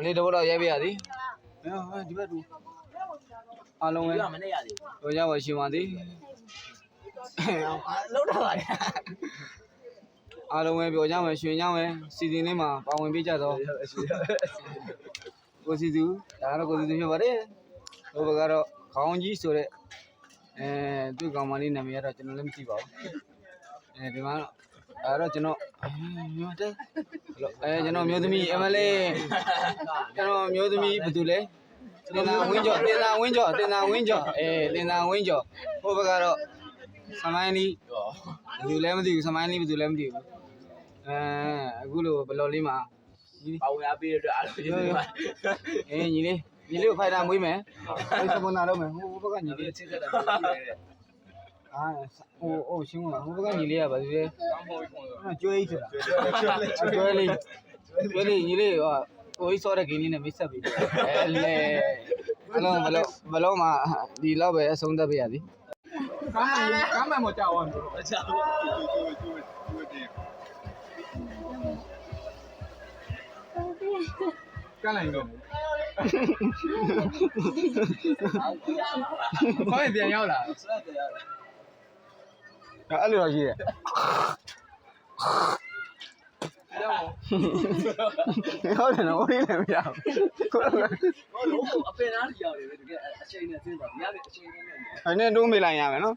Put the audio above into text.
လေးတော့တော့ရဲပြရသည်ဒီဘက်တူအားလုံးပဲမနေရသေးဘူးတို့ရပါရှင်ပါသည်လုံးတော့ပါအားလုံးပဲပြောကြမယ်ရွှင်ကြမယ်စီစဉ်လေးမှာပါဝင်ပေးကြတော့ကိုစီသူဒါကတော့ကိုစီသူဖြစ်ပါတယ်ဟိုဘက်ကတော့ခေါင်းကြီးဆိုတဲ့သူ့ကောင်မလေးနာမည်ကတော့ကျွန်တော်လည်းမသိပါဘူးဒီမှာအဲ့တော့ကျွန်တော်မျိုးတဲ့ကျွန်တော်မျိုးသမီး MLA ကျွန်တော်မျိုးသမီးဘယ်သူလဲတင်သာဝင်းကျော်တင်သာဝင်းကျော်တင်သာဝင်းကျော်ဟိုဘက်ကတော့စမိုင်းလီဘယ်သူလဲမသိဘူးစမိုင်းလီဘယ်သူလဲမသိဘူးအခုလိုဘလော်လေးမှာပါဝင်အားပေးရတဲ့အားလုံးညီလေးကိုဖိုက်တာမွေးမယ်အဲ့စပွန်နာလုပ်မယ်ဟိုဘက်ကညီလေးချစ်တဲ့တာဟိုရှင်းလာဟိုဘက်ကညီလေးကဘာလဲကျွဲကြီးဆိုတာကျွဲလေးညီလေးဟိုကြီးစောတဲ့ဂိမ်းလေးနဲ့မိတ်ဆက်ပြီးလေအလုံးဘလုံးမှာဒီလောက်ပဲအဆုံးသတ်ပေးရသည်ကားမှန်မကြောက်အောင်ကြောက်ကလိုက်တော့ခေါင်းပြန်ရောက်လာအဲ့လိုရှိရဲ့ဟုတ်တယ်နော်ဦးလေးလည်းမရဘူးကိုတော့အပင်သားကြီးရောက်တယ်တကယ်အချိန်နဲ့စဉ်းစားရတဲ့အချိန်နဲ့တိုးမေးလိုက်ရမယ်နော်